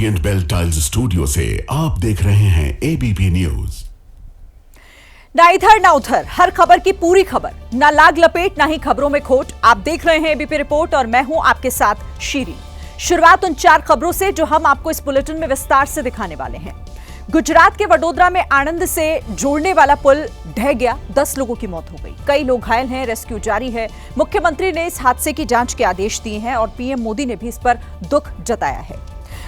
Orient bell tiles studio से आप देख रहे हैं एबीपी न्यूज। ना इधर ना उधर, हर खबर की पूरी खबर, ना लाग लपेट ना ही खबरों में खोट। आप देख रहे हैं एबीपी रिपोर्ट और मैं हूं आपके साथ शीरी। शुरुआत उन 4 खबरों से जो हम आपको इस बुलेटिन में विस्तार से दिखाने वाले हैं। गुजरात के वडोदरा में आणंद से जोड़ने वाला पुल ढह गया, 10 लोगों की मौत हो गई, कई लोग घायल हैं, रेस्क्यू जारी है। मुख्यमंत्री ने इस हादसे की जांच के आदेश दिए हैं और पीएम मोदी ने भी इस पर दुख जताया है।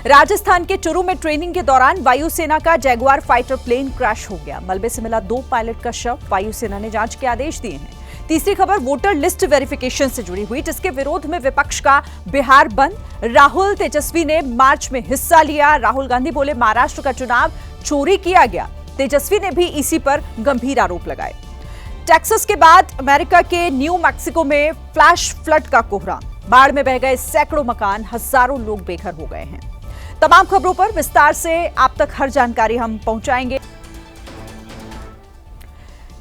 राजस्थान के चुरू में ट्रेनिंग के दौरान वायुसेना का जैगुआर फाइटर प्लेन क्रैश हो गया, मलबे से मिला 2 पायलट का शव, वायुसेना ने जांच के आदेश दिए हैं। तीसरी खबर वोटर लिस्ट वेरिफिकेशन से जुड़ी हुई, जिसके विरोध में विपक्ष का बिहार बंद। राहुल तेजस्वी ने मार्च में हिस्सा लिया। राहुल गांधी बोले महाराष्ट्र का चुनाव चोरी किया गया। तेजस्वी ने भी इसी पर गंभीर आरोप लगाए। टेक्सास के बाद अमेरिका के न्यू मैक्सिको में फ्लैश फ्लड का कोहराम, बाढ़ में बह गए सैकड़ों मकान, हजारों लोग बेघर हो गए हैं। तमाम खबरों पर विस्तार से आप तक हर जानकारी हम पहुंचाएंगे।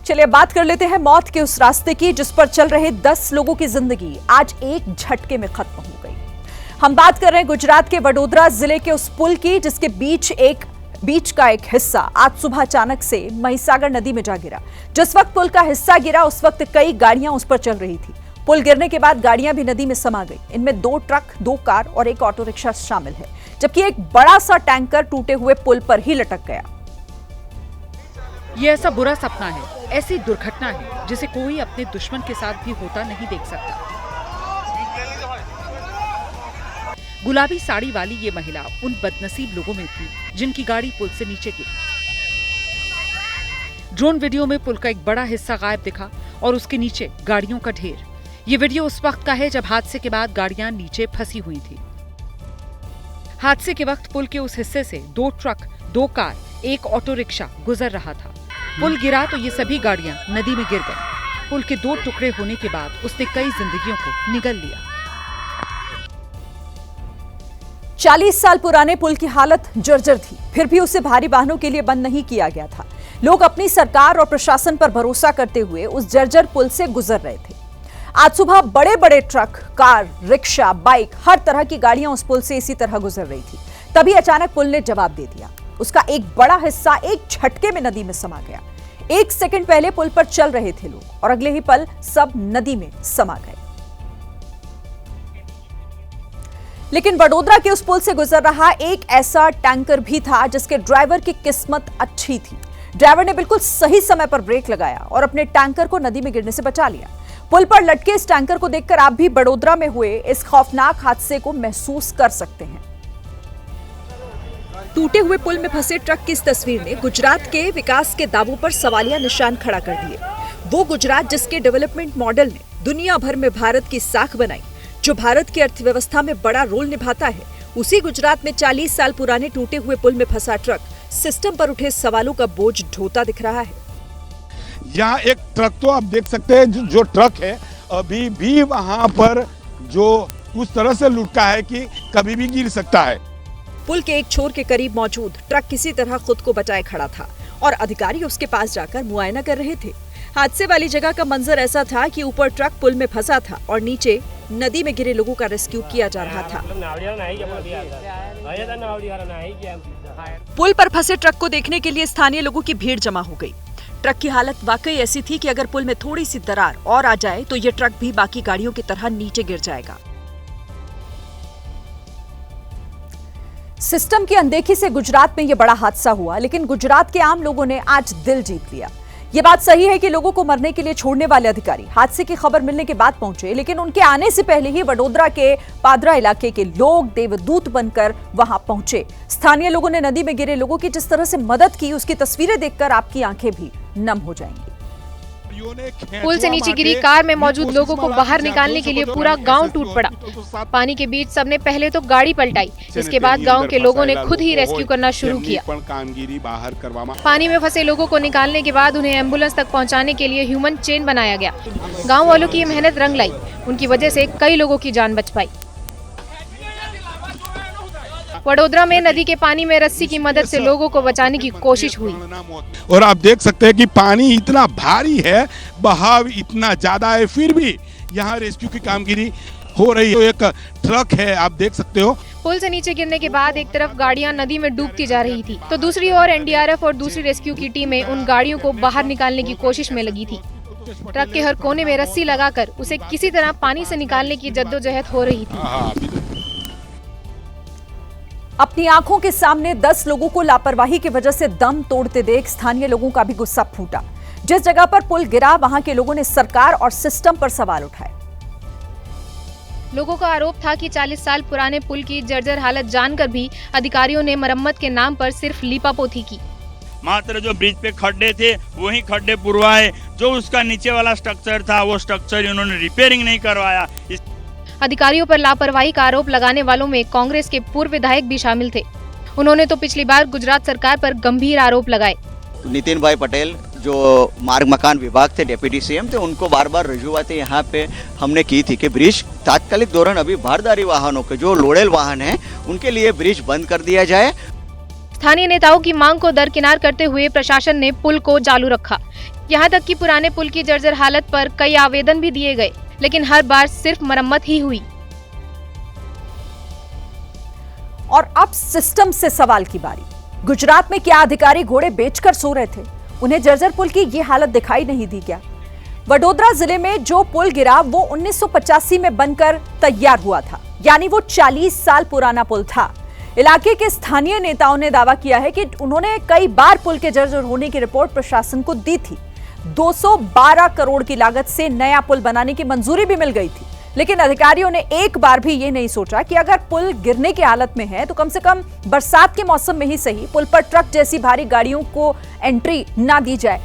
चलिए बात कर लेते हैं मौत के उस रास्ते की जिस पर चल रहे 10 लोगों की जिंदगी आज एक झटके में खत्म हो गई। हम बात कर रहे हैं गुजरात के वडोदरा जिले के उस पुल की जिसके बीच का एक हिस्सा आज सुबह अचानक से महिसागर नदी में जा गिरा। जिस वक्त पुल का हिस्सा गिरा उस वक्त कई गाड़ियां उस पर चल रही थी। पुल गिरने के बाद गाड़ियां भी नदी में समा गई। इनमें 2 ट्रक, 2 कार और एक ऑटो रिक्शा शामिल है, जबकि एक बड़ा सा टैंकर टूटे हुए पुल पर ही लटक गया। ये ऐसा बुरा सपना है, ऐसी दुर्घटना है जिसे कोई अपने दुश्मन के साथ भी होता नहीं देख सकता। गुलाबी साड़ी वाली ये महिला उन बदनसीब लोगों में थी जिनकी गाड़ी पुल से नीचे गिरी। ड्रोन वीडियो में पुल का एक बड़ा हिस्सा गायब दिखा और उसके नीचे गाड़ियों का ढेर। ये वीडियो उस वक्त का है जब हादसे के बाद गाड़ियां नीचे फंसी हुई थी। हादसे के वक्त पुल के उस हिस्से से 2 ट्रक, 2 कार, एक ऑटो रिक्शा गुजर रहा था। पुल गिरा तो ये सभी गाड़ियां नदी में गिर गईं। पुल के 2 टुकड़े होने के बाद उसने कई जिंदगियों को निगल लिया। 40 साल पुराने पुल की हालत जर्जर थी, फिर भी उसे भारी वाहनों के लिए बंद नहीं किया गया था। लोग अपनी सरकार और प्रशासन पर भरोसा करते हुए उस जर्जर पुल से गुजर रहे थे। आज सुबह बड़े बड़े ट्रक, कार, रिक्शा, बाइक, हर तरह की गाड़ियां उस पुल से इसी तरह गुजर रही थी। तभी अचानक पुल ने जवाब दे दिया। उसका एक बड़ा हिस्सा एक झटके में नदी में समा गया। 1 सेकंड पहले पुल पर चल रहे थे लोग और अगले ही पल सब नदी में समा गए। लेकिन वडोदरा के उस पुल से गुजर रहा एक ऐसा टैंकर भी था जिसके ड्राइवर की किस्मत अच्छी थी। ड्राइवर ने बिल्कुल सही समय पर ब्रेक लगाया और अपने टैंकर को नदी में गिरने से बचा लिया। पुल पर लटके इस टैंकर को देखकर आप भी वडोदरा में हुए इस खौफनाक हादसे को महसूस कर सकते हैं। टूटे हुए पुल में फंसे ट्रक की इस तस्वीर ने गुजरात के विकास के दावों पर सवालिया निशान खड़ा कर दिए। वो गुजरात जिसके डेवलपमेंट मॉडल ने दुनिया भर में भारत की साख बनाई, जो भारत की अर्थव्यवस्था में बड़ा रोल निभाता है, उसी गुजरात में 40 साल पुराने टूटे हुए पुल में फंसा ट्रक सिस्टम पर उठे सवालों का बोझ ढोता दिख रहा है। यहाँ एक ट्रक तो आप देख सकते हैं, जो ट्रक है अभी भी वहाँ पर जो उस तरह से लुढ़का है कि कभी भी गिर सकता है। पुल के एक छोर के करीब मौजूद ट्रक किसी तरह खुद को बचाए खड़ा था और अधिकारी उसके पास जाकर मुआयना कर रहे थे। हादसे वाली जगह का मंजर ऐसा था कि ऊपर ट्रक पुल में फंसा था और नीचे नदी में गिरे लोगों का रेस्क्यू किया जा रहा था। पुल पर फंसे ट्रक को देखने के लिए स्थानीय लोगों की भीड़ जमा हो गई। ट्रक की हालत वाकई ऐसी थी कि अगर पुल में थोड़ी सी दरार और आ जाए तो ये ट्रक भी बाकी गाड़ियों की तरह नीचे गिर जाएगा। सिस्टम की अनदेखी से गुजरात में यह बड़ा हादसा हुआ, लेकिन गुजरात के आम लोगों ने आज दिल जीत लिया। ये बात सही है कि लोगों को मरने के लिए छोड़ने वाले अधिकारी हादसे की खबर मिलने के बाद पहुंचे, लेकिन उनके आने से पहले ही वडोदरा के पादरा इलाके के लोग देवदूत बनकर वहां पहुंचे। स्थानीय लोगों ने नदी में गिरे लोगों की जिस तरह से मदद की, उसकी तस्वीरें देखकर आपकी आंखें भी नम हो जाएंगी। पुल से नीचे गिरी कार में मौजूद लोगों को बाहर निकालने के लिए पूरा गांव टूट पड़ा। पानी के बीच सबने पहले तो गाड़ी पलटाई, इसके बाद गांव के लोगों ने खुद ही रेस्क्यू करना शुरू किया। पानी में फंसे लोगों को निकालने के बाद उन्हें एम्बुलेंस तक पहुंचाने के लिए ह्यूमन चेन बनाया गया। गाँव वालों की मेहनत रंग लाई, उनकी वजह से कई लोगों की जान बच पाई। वडोदरा में नदी के पानी में रस्सी की मदद से लोगों को बचाने की कोशिश हुई और आप देख सकते हैं कि पानी इतना भारी है, बहाव इतना ज्यादा है, फिर भी यहाँ रेस्क्यू की कामगिरी हो रही है। एक ट्रक है, आप देख सकते हो। पुल से नीचे गिरने के बाद एक तरफ गाड़ियां नदी में डूबती जा रही थी, तो दूसरी ओर एनडीआरएफ और दूसरी रेस्क्यू की टीमें उन गाड़ियों को बाहर निकालने की कोशिश में लगी थी। ट्रक के हर कोने में रस्सी लगाकर उसे किसी तरह पानी से निकालने की जद्दोजहद हो रही थी। अपनी आंखों के सामने 10 लोगों को लापरवाही की वजह से दम तोड़ते देख स्थानीय लोगों का भी गुस्सा फूटा। जिस जगह पर पुल गिरा वहां के लोगों ने सरकार और सिस्टम पर सवाल उठाए। लोगों का आरोप था कि 40 साल पुराने पुल की जर्जर हालत जानकर भी अधिकारियों ने मरम्मत के नाम पर सिर्फ लीपापोती की। मात्र जो ब्रिज पे खड्डे थे वही खड्डे पुरवाए, जो उसका नीचे वाला स्ट्रक्चर था वो स्ट्रक्चर इन्होंने रिपेयरिंग नहीं करवाया। अधिकारियों पर लापरवाही का आरोप लगाने वालों में कांग्रेस के पूर्व विधायक भी शामिल थे। उन्होंने तो पिछली बार गुजरात सरकार पर गंभीर आरोप लगाए। नितिन भाई पटेल जो मार्ग मकान विभाग थे, डेप्यूटी सीएम थे, उनको बार बार रजूआतें यहाँ पे हमने की थी कि ब्रिज तात्कालिक दौरान अभी भारदारी वाहनों के जो लोडेल वाहन हैं उनके लिए ब्रिज बंद कर दिया जाए। स्थानीय नेताओं की मांग को दरकिनार करते हुए प्रशासन ने पुल को चालू रखा। यहाँ तक कि पुराने पुल की जर्जर हालत पर कई आवेदन भी दिए गए, लेकिन हर बार सिर्फ मरम्मत ही हुई। और अब सिस्टम से सवाल की बारी। गुजरात में क्या अधिकारी घोड़े बेचकर सो रहे थे? उन्हें जर्जर पुल की ये हालत दिखाई नहीं दी क्या? वडोदरा जिले में जो पुल गिरा वो 1985 में बनकर तैयार हुआ था, यानी वो 40 साल पुराना पुल था। इलाके के स्थानीय नेताओं ने दावा किया है कि उन्होंने कई बार पुल के जर्जर होने की रिपोर्ट प्रशासन को दी थी। 212 करोड़ की लागत से नया पुल बनाने की मंजूरी भी मिल गई थी, लेकिन अधिकारियों ने एक बार भी ये नहीं सोचा कि अगर पुल गिरने की हालत में है तो कम से कम बरसात के मौसम में ही सही पुल पर ट्रक जैसी भारी गाड़ियों को एंट्री ना दी जाए।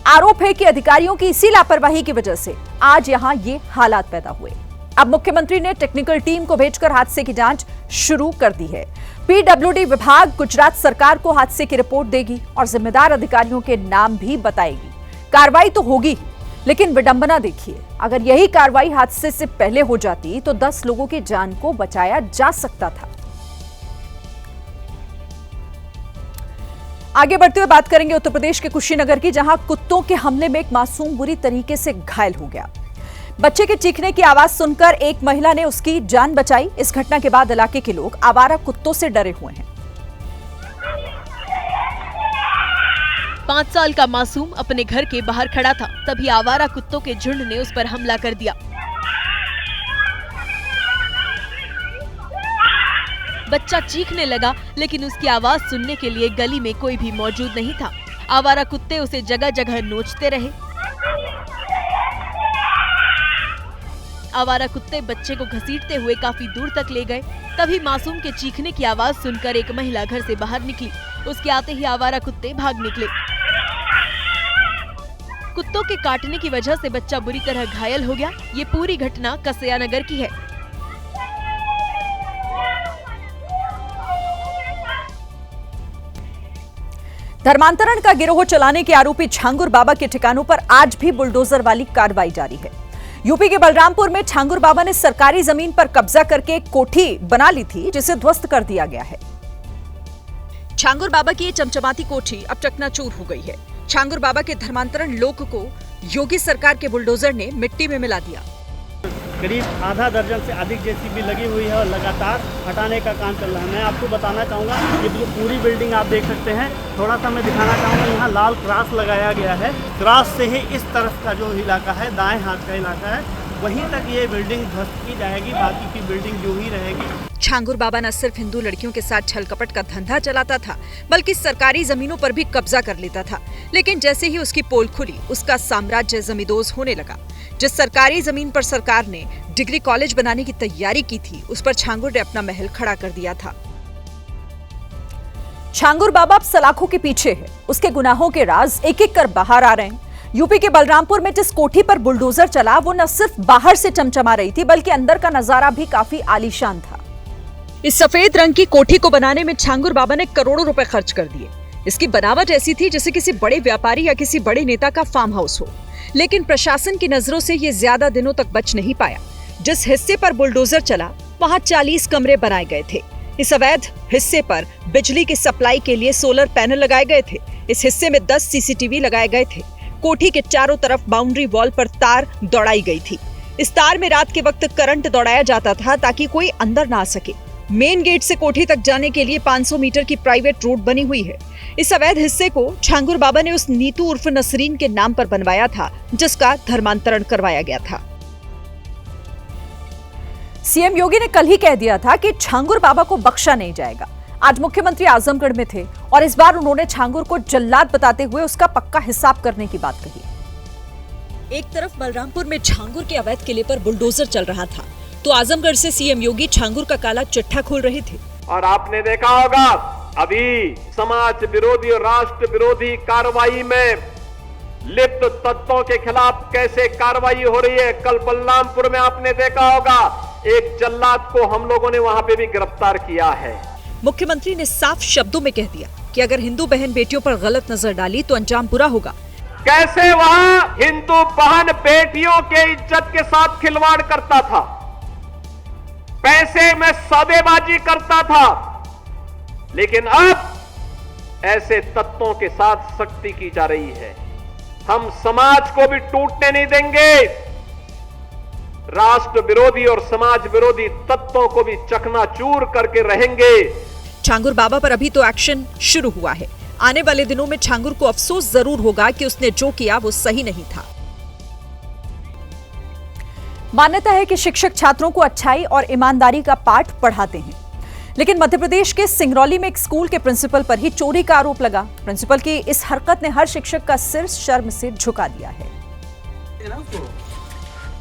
आरोप है कि अधिकारियों की इसी लापरवाही की वजह से आज यहां ये हालात पैदा हुए। अब मुख्यमंत्री ने टेक्निकल टीम को भेजकर हादसे की जांच शुरू कर दी है। पीडब्ल्यूडी विभाग गुजरात सरकार को हादसे की रिपोर्ट देगी और जिम्मेदार अधिकारियों के नाम भी बताएगी। कार्रवाई तो होगी, लेकिन विडंबना देखिए, अगर यही कार्रवाई हादसे से पहले हो जाती तो 10 लोगों की जान को बचाया जा सकता था। आगे बढ़ते हुए बात करेंगे उत्तर प्रदेश के कुशीनगर की, जहां कुत्तों के हमले में एक मासूम बुरी तरीके से घायल हो गया। बच्चे के चीखने की आवाज सुनकर एक महिला ने उसकी जान बचाई। इस घटना के बाद इलाके के लोग आवारा कुत्तों से डरे हुए हैं। 5 साल का मासूम अपने घर के बाहर खड़ा था, तभी आवारा कुत्तों के झुंड ने उस पर हमला कर दिया। बच्चा चीखने लगा, लेकिन उसकी आवाज सुनने के लिए गली में कोई भी मौजूद नहीं था। आवारा कुत्ते उसे जगह जगह नोचते रहे। आवारा कुत्ते बच्चे को घसीटते हुए काफी दूर तक ले गए। तभी मासूम के चीखने की आवाज सुनकर एक महिला घर से बाहर निकली। उसके आते ही आवारा कुत्ते भाग निकले। कुत्तों के काटने की वजह से बच्चा बुरी तरह घायल हो गया। ये पूरी घटना कसया नगर की है। धर्मांतरण का गिरोह चलाने के आरोपी छांगुर बाबा के ठिकानों पर आज भी बुलडोजर वाली कार्रवाई जारी है। यूपी के बलरामपुर में छांगुर बाबा ने सरकारी जमीन पर कब्जा करके एक कोठी बना ली थी, जिसे ध्वस्त कर दिया गया है। छांगुर बाबा की ये चमचमाती कोठी अब चकनाचूर हो गई है। छांगुर बाबा के धर्मांतरण लोक को योगी सरकार के बुलडोजर ने मिट्टी में मिला दिया। करीब आधा दर्जन से अधिक जेसीबी लगी हुई है और लगातार हटाने का काम चल रहा है। मैं आपको बताना चाहूँगा, ये जो पूरी बिल्डिंग आप देख सकते हैं, थोड़ा सा मैं दिखाना चाहूँगा, यहाँ लाल क्रॉस लगाया गया है। क्रॉस से ही इस तरफ का जो इलाका है, दाएं हाथ का इलाका है, वहीं तक ये बिल्डिंग ध्वस्त की जाएगी, बाकी की बिल्डिंग जो ही रहेगी। छांगुर बाबा न सिर्फ हिंदू लड़कियों के साथ छल कपट का धंधा चलाता था, बल्कि सरकारी जमीनों पर भी कब्जा कर लेता था। लेकिन जैसे ही उसकी पोल खुली, उसका साम्राज्य जमींदोज होने लगा। जिस सरकारी जमीन पर सरकार ने डिग्री कॉलेज बनाने की तैयारी की थी, उस पर छांगुर ने अपना महल खड़ा कर दिया था। छांगुर बाबा अब सलाखों के पीछे है। उसके गुनाहों के राज एक एक कर बाहर आ रहे हैं। यूपी के बलरामपुर में जिस कोठी पर बुलडोजर चला, वो न सिर्फ बाहर से चमचमा रही थी, बल्कि अंदर का नजारा भी काफी आलीशान था। इस सफेद रंग की कोठी को बनाने में छांगुर बाबा ने करोड़ों रुपए खर्च कर दिए। इसकी बनावट ऐसी थी जैसे किसी बड़े व्यापारी या किसी बड़े नेता का फार्म हाउस हो। लेकिन प्रशासन की नजरों से ये ज्यादा दिनों तक बच नहीं पाया। जिस हिस्से पर बुलडोजर चला, वहां 40 कमरे बनाए गए थे। इस अवैध हिस्से पर बिजली की सप्लाई के लिए सोलर पैनल लगाए गए थे। इस हिस्से में 10 सीसीटीवी लगाए गए थे। कोठी के चारों तरफ बाउंड्री वॉल पर तार दौड़ाई गई थी। इस तार में रात के वक्त करंट दौड़ाया जाता था ताकि कोई अंदर ना आ सके। मेन गेट से कोठी तक जाने के लिए 500 मीटर की प्राइवेट रोड बनी हुई है। इस अवैध हिस्से को छांगुर बाबा ने उस नीतू उर्फ नसरीन के नाम पर बनवाया था, जिसका धर्मांतरण करवाया गया था। सीएम योगी ने कल ही कह दिया था कि छांगुर बाबा को बख्शा नहीं जाएगा। आज मुख्यमंत्री आजमगढ़ में थे और इस बार उन्होंने छांगुर को जल्लाद बताते हुए उसका पक्का हिसाब करने की बात कही। एक तरफ बलरामपुर में छांगुर के अवैध किले पर बुलडोजर चल रहा था, तो आजमगढ़ से सीएम योगी छांगुर का काला चिट्ठा खोल रहे थे। और आपने देखा होगा अभी समाज विरोधी और राष्ट्र विरोधी कार्रवाई में लिप्त तत्वों के खिलाफ कैसे कार्रवाई हो रही है। कल बलरामपुर में आपने देखा होगा एक जल्लाद को हम लोगों ने वहां पे भी गिरफ्तार किया है। मुख्यमंत्री ने साफ शब्दों में कह दिया कि अगर हिंदू बहन बेटियों पर गलत नजर डाली तो अंजाम बुरा होगा। कैसे वहां हिंदू बहन बेटियों के इज्जत के साथ खिलवाड़ करता था, पैसे में सौदेबाजी करता था, लेकिन अब ऐसे तत्वों के साथ सख्ती की जा रही है। हम समाज को भी टूटने नहीं देंगे, राष्ट्र विरोधी और समाज विरोधी तत्वों को भी चकनाचूर करके रहेंगे। छांगुर बाबा पर अभी तो एक्शन शुरू हुआ है। आने वाले दिनों में छांगुर को अफसोस जरूर होगा कि उसने जो किया वो सही नहीं था। मान्यता है कि शिक्षक छात्रों को अच्छाई और ईमानदारी का पाठ पढ़ाते हैं, लेकिन मध्य प्रदेश के सिंगरौली में एक स्कूल के प्रिंसिपल पर ही चोरी का आरोप लगा। प्रिंसिपल की इस हरकत ने हर शिक्षक का सिर शर्म से झुका दिया है।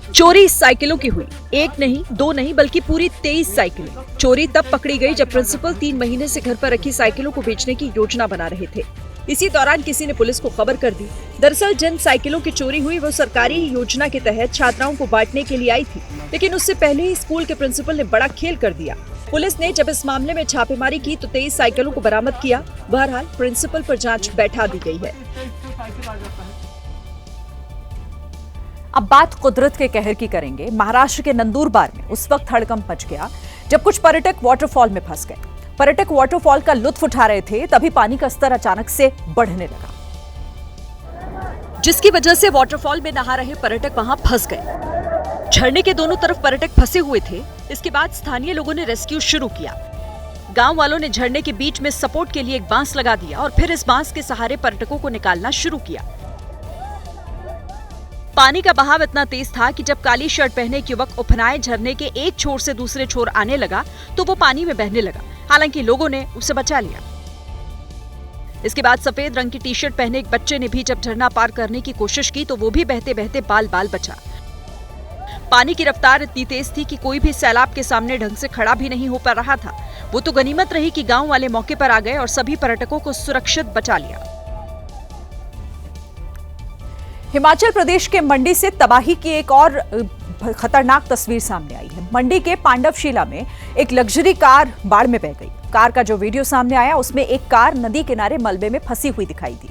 चोरी साइकिलों की हुई, एक नहीं, दो नहीं, बल्कि पूरी 23 साइकिलें। चोरी तब पकड़ी गई जब प्रिंसिपल 3 महीने से घर पर रखी साइकिलों को बेचने की योजना बना रहे थे। इसी दौरान किसी ने पुलिस को खबर कर दी। दरअसल जिन साइकिलों की चोरी हुई वो सरकारी योजना के तहत छात्राओं को बांटने के लिए आई थी, लेकिन उससे पहले ही स्कूल के प्रिंसिपल ने बड़ा खेल कर दिया। पुलिस ने जब इस मामले में छापेमारी की तो 23 साइकिलों को बरामद किया। बहरहाल प्रिंसिपल पर जांच बैठा दी गई है। अब बात कुदरत के कहर की करेंगे। महाराष्ट्र के नंदुरबार में उस वक्त हड़कंप मच गया जब कुछ पर्यटक वाटरफॉल में फंस गए। पर्यटक वाटरफॉल का लुत्फ उठा रहे थे, तभी पानी का स्तर अचानक से बढ़ने लगा, जिसकी वजह से वाटरफॉल में नहा रहे पर्यटक वहां फंस गए। झरने के दोनों तरफ पर्यटक फंसे हुए थे। इसके बाद स्थानीय लोगों ने रेस्क्यू शुरू किया। गांव वालों ने झरने के बीच में सपोर्ट के लिए एक बांस लगा दिया और फिर इस बांस के सहारे पर्यटकों को निकालना शुरू किया। पानी का बहाव इतना तेज था कि जब काली शर्ट पहने एक युवक उफनाए झरने के एक छोर से दूसरे छोर आने लगा तो वो पानी में बहने लगा। हालांकि लोगों ने उसे बचा लिया। इसके बाद सफेद रंग की टी शर्ट पहने एक बच्चे ने भी जब झरना पार करने की कोशिश की तो वो भी बहते बहते बाल बाल बचा। पानी की रफ्तार इतनी तेज थी कि कोई भी सैलाब के सामने ढंग से खड़ा भी नहीं हो पा रहा था। वो तो गनीमत रही कि गांव वाले मौके पर आ गए और सभी पर्यटकों को सुरक्षित बचा लिया। हिमाचल प्रदेश के मंडी से तबाही की एक और खतरनाक तस्वीर सामने आई है। मंडी के पांडवशिला में एक लग्जरी कार बाढ़ में बह गई। कार का जो वीडियो सामने आया उसमें एक कार नदी किनारे मलबे में फंसी हुई दिखाई दी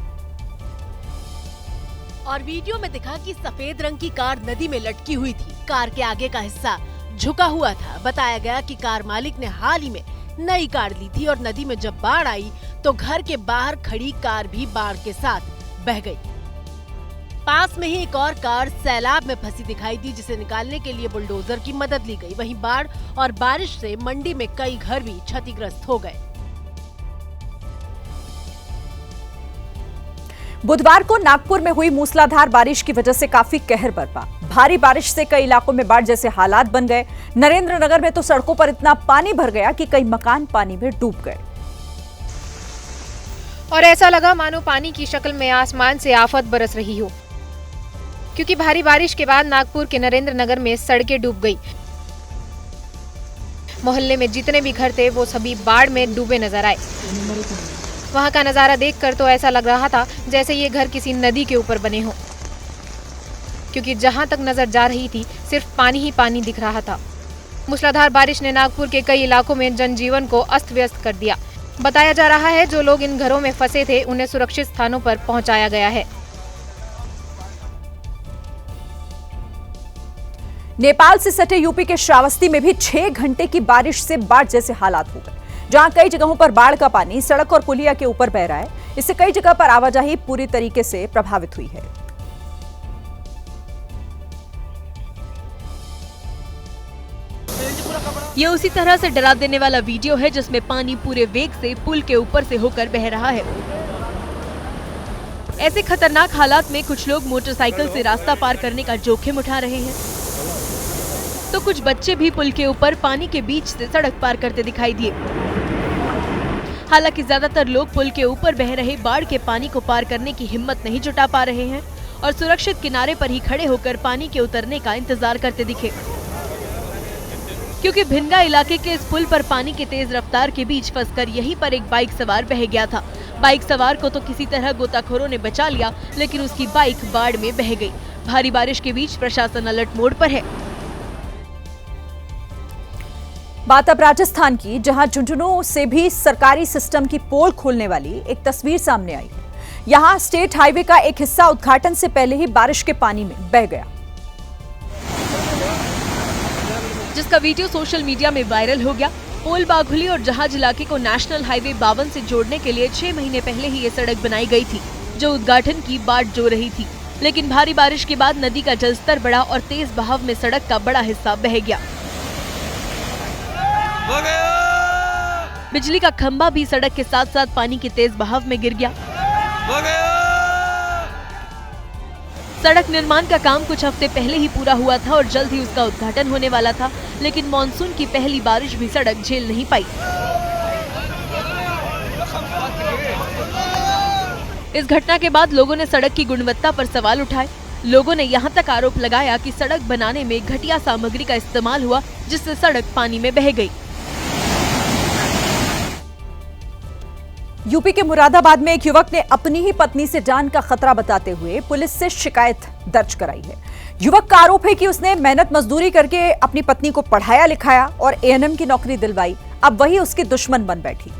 और वीडियो में दिखा कि सफेद रंग की कार नदी में लटकी हुई थी। कार के आगे का हिस्सा झुका हुआ था। बताया गया कि कार मालिक ने हाल ही में नई कार ली थी और नदी में जब बाढ़ आई तो घर के बाहर खड़ी कार भी बाढ़ के साथ बह गई। पास में ही एक और कार सैलाब में फंसी दिखाई दी, जिसे निकालने के लिए बुलडोजर की मदद ली गई। वहीं बाढ़ और बारिश से मंडी में कई घर भी क्षतिग्रस्त हो गए। बुधवार को नागपुर में हुई मूसलाधार बारिश की वजह से काफी कहर बरपा। भारी बारिश से कई इलाकों में बाढ़ जैसे हालात बन गए। नरेंद्रनगर में तो सड़कों पर इतना पानी भर गया कि कई मकान पानी में डूब गए और ऐसा लगा मानो पानी की शक्ल में आसमान से आफत बरस रही हो, क्योंकि भारी बारिश के बाद नागपुर के नरेंद्रनगर में सड़कें डूब गई। मोहल्ले में जितने भी घर थे वो सभी बाढ़ में डूबे नजर आए। वहां का नजारा देखकर तो ऐसा लग रहा था जैसे ये घर किसी नदी के ऊपर बने हो, क्योंकि जहां तक नजर जा रही थी सिर्फ पानी ही पानी दिख रहा था। मूसलाधार बारिश ने नागपुर के कई इलाकों में जनजीवन को अस्त व्यस्त कर दिया। बताया जा रहा है जो लोग इन घरों में फंसे थे उन्हें सुरक्षित स्थानों पर पहुंचाया गया है। नेपाल से सटे यूपी के श्रावस्ती में भी 6 घंटे की बारिश से बाढ़ जैसे हालात हो गए, जहां कई जगहों पर बाढ़ का पानी सड़क और पुलिया के ऊपर बह रहा है। इससे कई जगह पर आवाजाही पूरी तरीके से प्रभावित हुई है। ये उसी तरह से डरा देने वाला वीडियो है जिसमें पानी पूरे वेग से पुल के ऊपर से होकर बह रहा है। ऐसे खतरनाक हालात में कुछ लोग मोटरसाइकिल से रास्ता पार करने का जोखिम उठा रहे हैं, तो कुछ बच्चे भी पुल के ऊपर पानी के बीच से सड़क पार करते दिखाई दिए। हालांकि ज्यादातर लोग पुल के ऊपर बह रहे बाढ़ के पानी को पार करने की हिम्मत नहीं जुटा पा रहे हैं और सुरक्षित किनारे पर ही खड़े होकर पानी के उतरने का इंतजार करते दिखे, क्योंकि भिनगा इलाके के इस पुल पर पानी के तेज रफ्तार के बीच फंसकर यहीं पर एक बाइक सवार बह गया था। बाइक सवार को तो किसी तरह गोताखोरों ने बचा लिया, लेकिन उसकी बाइक बाढ़ में बह गई। भारी बारिश के बीच प्रशासन अलर्ट मोड पर है। बात अब राजस्थान की, जहां झुंझुनू से भी सरकारी सिस्टम की पोल खोलने वाली एक तस्वीर सामने आई। यहां स्टेट हाईवे का एक हिस्सा उद्घाटन से पहले ही बारिश के पानी में बह गया, जिसका वीडियो सोशल मीडिया में वायरल हो गया। पोल बाघुली और जहाज इलाके को नेशनल हाईवे 52 से जोड़ने के लिए 6 महीने पहले ही ये सड़क बनाई गई थी, जो उद्घाटन की बाट जो रही थी। लेकिन भारी बारिश के बाद नदी का जलस्तर बढ़ा और तेज बहाव में सड़क का बड़ा हिस्सा बह गया। बिजली का खंभा भी सड़क के साथ साथ पानी के तेज बहाव में गिर गया। सड़क निर्माण का काम कुछ हफ्ते पहले ही पूरा हुआ था और जल्द ही उसका उद्घाटन होने वाला था, लेकिन मॉनसून की पहली बारिश भी सड़क झेल नहीं पाई। इस घटना के बाद लोगों ने सड़क की गुणवत्ता पर सवाल उठाए। लोगों ने यहां तक आरोप लगाया कि सड़क बनाने में घटिया सामग्री का इस्तेमाल हुआ, जिससे सड़क पानी में बह गई। यूपी के मुरादाबाद में एक युवक ने अपनी ही पत्नी से जान का खतरा बताते हुए पुलिस से शिकायत दर्ज कराई है। युवक का आरोप है कि उसने मेहनत मजदूरी करके अपनी पत्नी को पढ़ाया लिखाया और एएनएम की नौकरी दिलवाई। अब वही उसकी दुश्मन बन बैठी,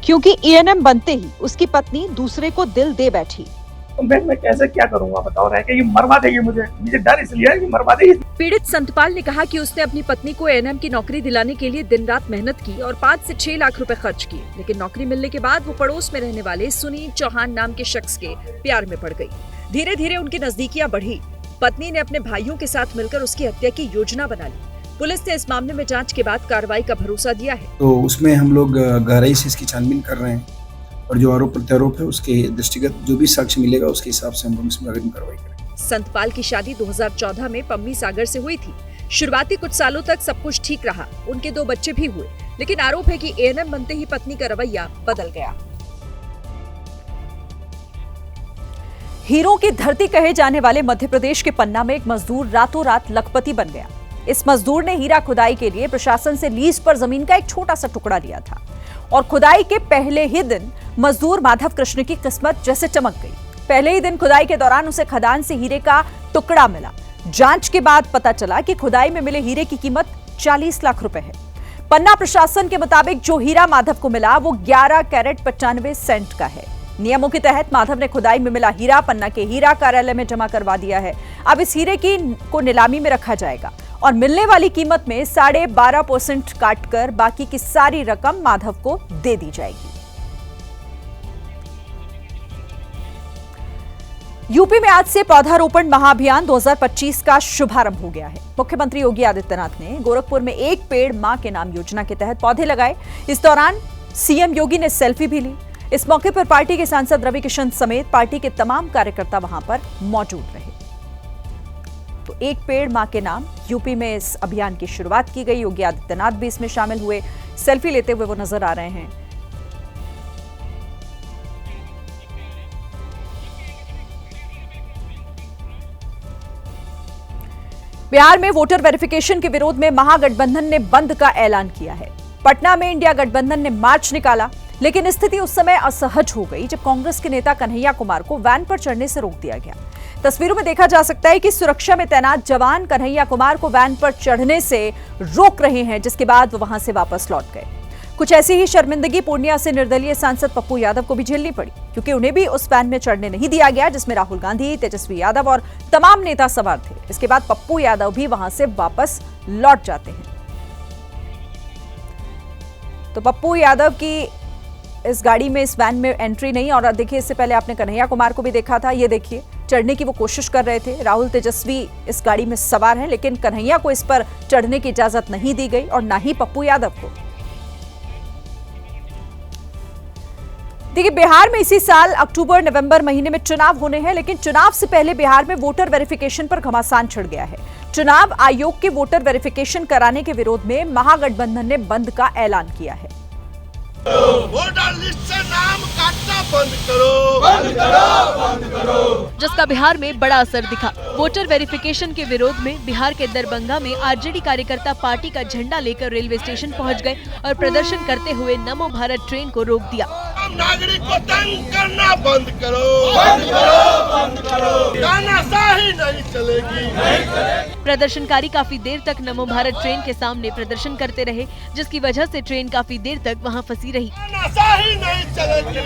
क्योंकि एएनएम बनते ही उसकी पत्नी दूसरे को दिल दे बैठी। तो मैं कैसे क्या करूंगा बताओ, रह के ये मरवा देगी मुझे डर इसलिए है कि मरवा देगी। पीड़ित संतपाल ने कहा कि उसने अपनी पत्नी को एएनएम की नौकरी दिलाने के लिए दिन रात मेहनत की और 5 से 6 लाख रुपए खर्च किए, लेकिन नौकरी मिलने के बाद वो पड़ोस में रहने वाले सुनील चौहान नाम के शख्स के प्यार में पड़ गई। धीरे धीरे उनकी नजदीकियां बढ़ी। पत्नी ने अपने भाइयों के साथ मिलकर उसकी हत्या की योजना बना ली। पुलिस ने इस मामले में जांच के बाद कार्रवाई का भरोसा दिया है। तो उसमें हम लोग गहराई से इसकी छानबीन कर रहे हैं और जो आरोप प्रत्यारोप है उसके दृष्टिगत जो भी साक्ष्य मिलेगा उसके हिसाब से हम लोग इसमें अग्रिम कार्रवाई करेंगे। संतपाल की शादी 2014 में पम्मी सागर से हुई थी। शुरुआती कुछ सालों तक सब कुछ ठीक रहा, उनके 2 बच्चे भी हुए, लेकिन आरोप है कि एएनएम बनते ही पत्नी का रवैया बदल गया। हीरों की धरती कहे जाने वाले मध्य प्रदेश के पन्ना में एक मजदूर रातों रात लखपति बन गया। इस मजदूर ने हीरा खुदाई के लिए प्रशासन से लीज पर जमीन का एक छोटा सा टुकड़ा लिया था और खुदाई के पहले ही दिन मजदूर माधव कृष्ण की किस्मत जैसे चमक गई। पहले ही दिन खुदाई के दौरान उसे खदान से हीरे का टुकड़ा मिला। जांच के बाद पता चला कि खुदाई में मिले हीरे की कीमत 40 लाख रुपए है। पन्ना प्रशासन के मुताबिक जो हीरा माधव को मिला वो 11 कैरेट 95 सेंट का है। नियमों के तहत माधव ने खुदाई में मिला हीरा पन्ना के हीरा कार्यालय में जमा करवा दिया है। अब इस हीरे को नीलामी में रखा जाएगा और मिलने वाली कीमत में 12.5% काटकर बाकी की सारी रकम माधव को दे दी जाएगी। यूपी में आज से पौधारोपण महाअभियान 2025 का शुभारंभ हो गया है। मुख्यमंत्री योगी आदित्यनाथ ने गोरखपुर में एक पेड़ मां के नाम योजना के तहत पौधे लगाए। इस दौरान सीएम योगी ने सेल्फी भी ली। इस मौके पर पार्टी के सांसद रवि किशन समेत पार्टी के तमाम कार्यकर्ता वहां पर मौजूद रहे। तो एक पेड़ मां के नाम यूपी में इस अभियान की शुरुआत की गई। योगी आदित्यनाथ भी इसमें शामिल हुए, सेल्फी लेते हुए वो नजर आ रहे हैं। बिहार में वोटर वेरिफिकेशन के विरोध में महागठबंधन ने बंद का ऐलान किया है। पटना में इंडिया गठबंधन ने मार्च निकाला, लेकिन स्थिति उस समय असहज हो गई जब कांग्रेस के नेता कन्हैया कुमार को वैन पर चढ़ने से रोक दिया गया। तस्वीरों में देखा जा सकता है कि सुरक्षा में तैनात जवान कन्हैया कुमार को वैन पर चढ़ने से रोक रहे हैं, जिसके बाद वो वहां से वापस लौट गए। कुछ ऐसी ही शर्मिंदगी पूर्णिया से निर्दलीय सांसद पप्पू यादव को भी झेलनी पड़ी, क्योंकि उन्हें भी उस वैन में चढ़ने नहीं दिया गया जिसमें राहुल गांधी, तेजस्वी यादव और तमाम नेता सवार थे। इसके बाद पप्पू यादव भी वहां से वापस लौट जाते हैं। तो पप्पू यादव की इस गाड़ी में, इस वैन में एंट्री नहीं। और देखिए, इससे पहले आपने कन्हैया कुमार को भी देखा था। ये देखिए, चढ़ने की वो कोशिश कर रहे थे। राहुल तेजस्वी इस गाड़ी में सवार हैं, लेकिन कन्हैया को इस पर चढ़ने की इजाजत नहीं दी गई और ना ही पप्पू यादव को। देखिए, बिहार में इसी साल अक्टूबर नवंबर महीने में चुनाव होने हैं, लेकिन चुनाव से पहले बिहार में वोटर वेरिफिकेशन पर घमासान छिड़ गया है। चुनाव आयोग के वोटर वेरिफिकेशन कराने के विरोध में महागठबंधन ने बंद का ऐलान किया है। वोटर लिस्ट से नाम काटना बंद करो, बंद करो, बंद करो। जिसका बिहार में बड़ा असर दिखा। वोटर वेरिफिकेशन के विरोध में बिहार के दरभंगा में आरजेडी कार्यकर्ता पार्टी का झंडा लेकर रेलवे स्टेशन पहुंच गए और प्रदर्शन करते हुए नमो भारत ट्रेन को रोक दिया। नागरिक को तंग करना बंद करो, बंद करो, बंद करो। तानाशाही नहीं चलेगी। प्रदर्शनकारी काफी देर तक नमो भारत ट्रेन के सामने प्रदर्शन करते रहे, जिसकी वजह से ट्रेन काफी देर तक वहां फंसी रही। नहीं चलेगी।